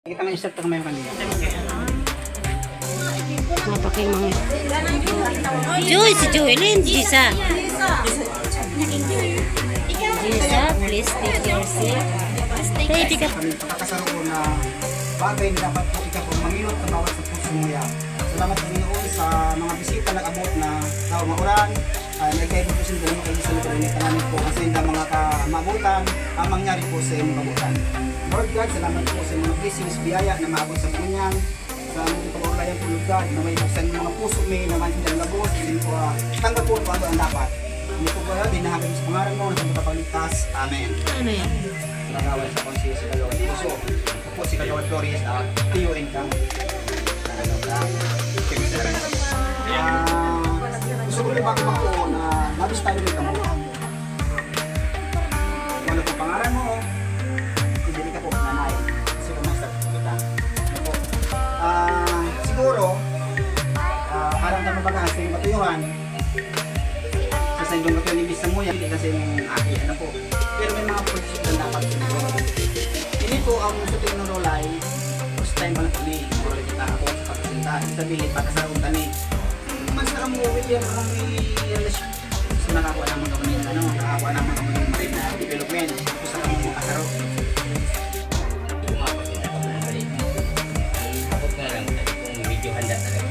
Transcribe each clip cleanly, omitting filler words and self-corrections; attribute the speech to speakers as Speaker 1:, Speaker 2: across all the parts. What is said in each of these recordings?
Speaker 1: Kita nga insert ka ngayon kanina.
Speaker 2: Mapaking mga Joy, si Joylyn, Jisa. Jisa, please take your seat. Stay, tika.
Speaker 1: Kami pagkakasaro ko na bagay na dapat po ikaw po mangilot na bawat sa puso mo yan. Salamat Panginoon sa mga bisita na abot na tao mauran. Nagkaibig po sila ng mga sa lugar ni Kanamin po kasi hindi mga kamabutan ang mangyari po sa inyong mabutan. Lord God, salamat po sa mga blessings, biyaya na maabot sa punyang sa mga pag-ulayan po Lord God na may buksan mga puso may naman hindi ang labos kasi po tanggap po ano ang dapat. Hindi po ba dinahagin sa pangalan mo na sa pagpapaligtas. Amen.
Speaker 2: Amen.
Speaker 1: Nagawal sa konsiyo si Kagawad Puso. Ako po si Kagawad Flores at Tio Income. Gusto ko rin bakit ako na nabis tayo rin kamo. Kung ano po pangalan mo, hindi ka po nanay. Kasi kung nasa kita. Siguro, parang kami baga sa yung matuyuhan. Sa yung matuyuhan ibig sa muya, hindi kasi yung aki, ano po. Pero may mga project na dapat siguro. Hindi po ang sa tingin ng rolay, first time pa na kami. Siguro kita ako sa pagkasinta. Sabihin, pagkasarong kami. Mas na mo William ang relasyon. So nakakuha naman kami ng nakakuha naman kami ng marine na development. Tapos sa kami mga kasaro.
Speaker 3: Takot nga lang kung medyo handa talaga.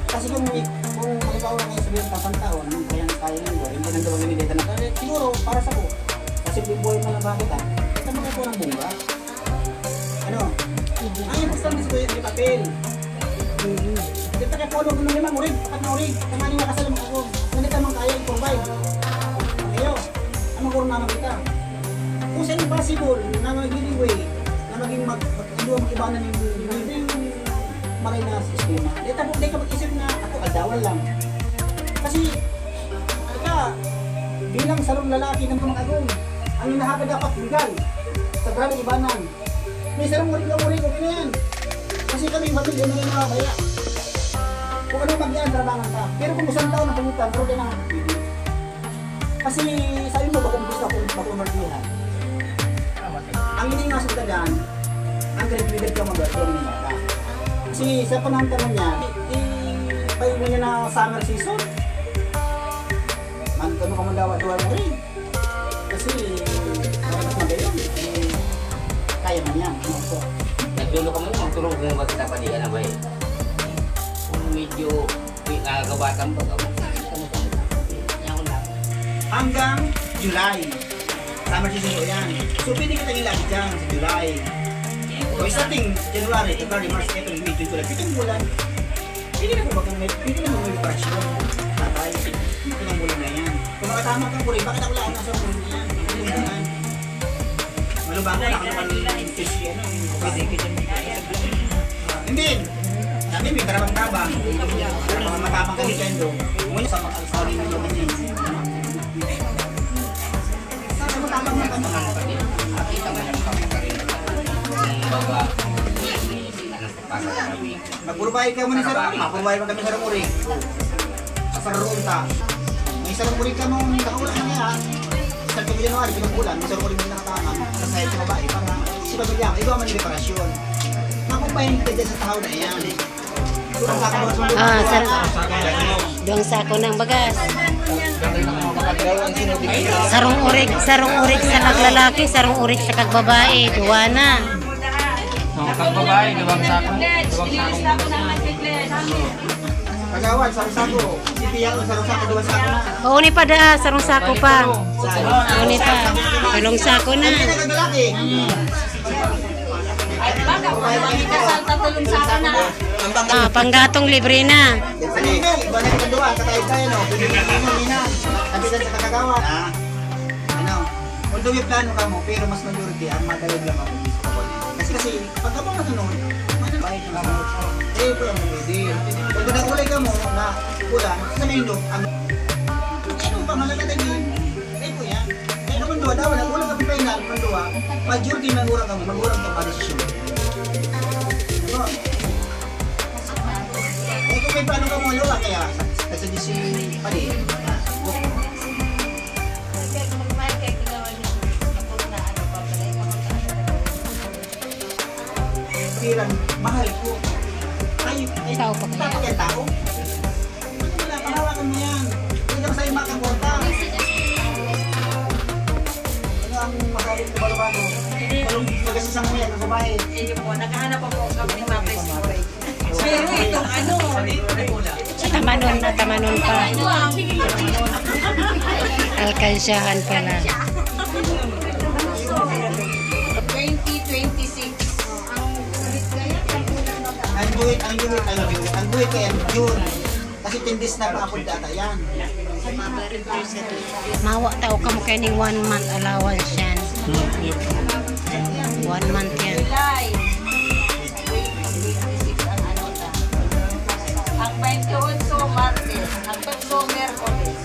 Speaker 1: Kasi kung halimbawa kayo sabihin tatang taon, kaya nito, hindi nang gawang ganilita na kaya siguro para sa ko. Kasi buhay mo lang bakit ito mga po ng bunga. Ano? Ay, gusto mo siguro yung papel. Dito kaya polo mo naman urig, pakat na urig. Kamanin nga kasal mo ako. Nandito naman kaya i-provide. Ngayo, anong guro naman kita? Kung saan yung possible na magiging way, na maging mag-ibanan yung maray na sistema. Dito ka mag-isip na ako aldawal lang. Kasi, bilang sarong lalaki ng mga agong, ang hinahaga dapat legal sa maraming ibanan. May sarong murig-murig, okay na yan. Kasi kami pamilya na yung mga baya. Kung ano mag-ian, trabangan ka. Pero kung isang taon na pangitan, pero din ang pwede. Kasi sabi mo, bakong gusto ako mag-umartihan. Ang hindi nga sundagan, ang graduated ka mag-atron ng bata. Kasi sa panantanan niya, i-pay mo niya na summer season. Magkano ka man daw mo rin. Kasi, maramas na gayon. Kaya man yan.
Speaker 3: Nagdulo ka mo, magtulong kung bakit napalihan na ba eh. Kung medyo nagagabatan ba,
Speaker 1: hanggang July. Summer season ko yan. So, pwede kita ilang dyan sa July. O starting January, February, March, April, May, June, July, 7 bulan. Pwede na po may operasyon. Tatay, 7 bulan na yan. Kung makatama kang puri, bakit ako lang nasa puri na yan? Malubang ko na ako naman yung fish yan. Pwede kita hindi. Sabi may karabang-tabang. Kung matamang ka Nintendo, muna sa mag-alsari ng mga ganyan. Sa matamang na kami.
Speaker 3: nakita mo yung kapakarin. Kung baga,
Speaker 1: Magpurbahay ka mo ni Sir Uri. Magpurbahay kami sa Uri. Sa Sarunta. May Sir Uri ka nung nakaulan na niya. Sa January, pinag-ulan. May Sir Uri mo nakatama. Sa sahit sa babae. Para si Pagulyan, ikaw man yung reparasyon. Nakumpahin ka dyan sa tao na yan.
Speaker 2: Duang sako ng bagas. Sarong urig sa naglalaki, sarong urig sa kagbabae, duwa na.
Speaker 4: Kag babae, duwang sako.
Speaker 1: Kagawan, sarong sako. Si Piyang, sarong sako, duwang sako na.
Speaker 2: Oo ni pa da, sarong sako pa. Oo ni pa, tulong sako na.
Speaker 1: Ang pinaglalaki.
Speaker 2: Panggatong libre na.
Speaker 1: Sige, iba na kita duwa, katayid tayo, no? Pwede mo na. Kapitan sa kakagawa. Ano? although may plano ka mo, pero mas majority ang madalag lang ako dito sa kanya. Kasi pagka mo nasunod, bayad na sa eh po yung pwede. Pag nagulay ka mo na pula, sa mendo, ang ano pa malalagay eh po yan. Kaya naman doon, daw, nagulay ka po kayo na, manduwa, majority magurang ka mo, magurang ka para sa show. Diba? Eh kung may plano ka mo, lola, kaya kasi di si Pali. Mahal ko. Ay,
Speaker 2: Tao pa kaya?
Speaker 1: Tao kaya tao? Wala, panawakan mo yan. Hindi naman sa'yo makakota. Ano ang masalit na bago-bago? Malong magasasang mo yan sa bahay.
Speaker 5: Hindi po, naghahanap ako kami ng mga presyo. Pero itong ano,
Speaker 2: Tamanon na, tamanon pa. Alkansyahan pala.
Speaker 5: 2026.
Speaker 1: Ang buhay kaya June. Kasi 10 days na pa ako data yan.
Speaker 2: Mawa tao ka mo kayo ng 1 month allowance yan. 1 month yan.
Speaker 5: July. 2026 ang ano na. Ang 28 Martes, ang 3 Merkulis,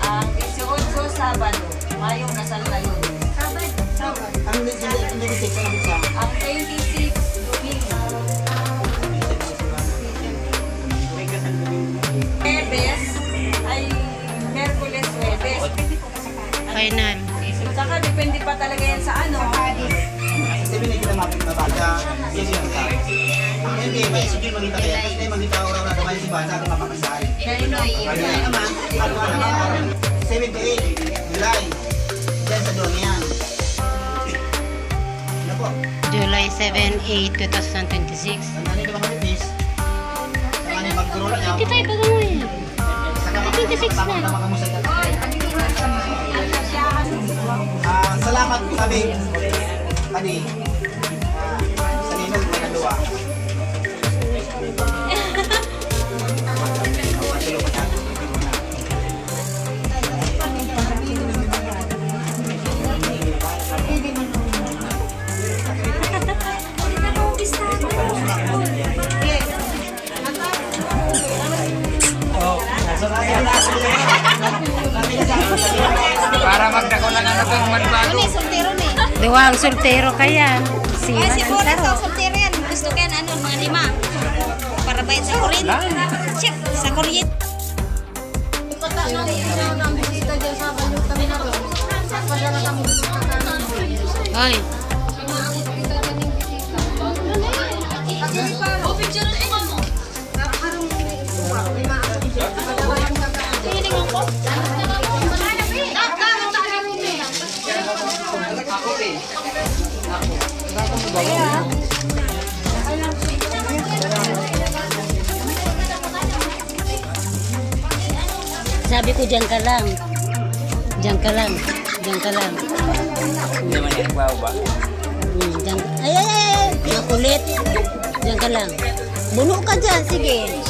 Speaker 5: ang 18 Sabado, Mayong Nasal na yun.
Speaker 1: Ang hindi sa nabit sa
Speaker 5: Ang 26 Domingo. Huwebes ay Merkulis, Huwebes.
Speaker 2: Final.
Speaker 5: Saka depende pa talaga yan sa ano.
Speaker 1: kasi binigyan na mapit na bata. Sige lang ka. Hindi, may sige magita kaya. Kasi magita oraw na naman si bata at mapapasal. Kaya naman, 7 to 8, July. Diyan sa doon yan. Ano po?
Speaker 2: July 7, 8, 2026.
Speaker 1: Ang nanay ka mga release. Ang nanay mag-grow niya.
Speaker 2: Hindi tayo pag-uwi.
Speaker 1: Saka
Speaker 2: 26 na.
Speaker 1: makamusay ka. Salamat po kami. Kani. Sa linog na naluwa.
Speaker 4: Para magdako ng ano kung magbago.
Speaker 2: Duwang soltero kaya. Si
Speaker 6: Ay, siguro ito, soltero yan. Gusto ko yan, ano, mga 5. Para bayad sa kuryente. Check, sa kuryente.
Speaker 2: Hoy. Sabi ko diyan ka lang. Diyan ka lang. Diyan ka lang.
Speaker 4: Hindi man yan ba?
Speaker 2: Diyan. Ay, ay, ay. Nakulit. Diyan ka lang. Buno ka dyan. Sige.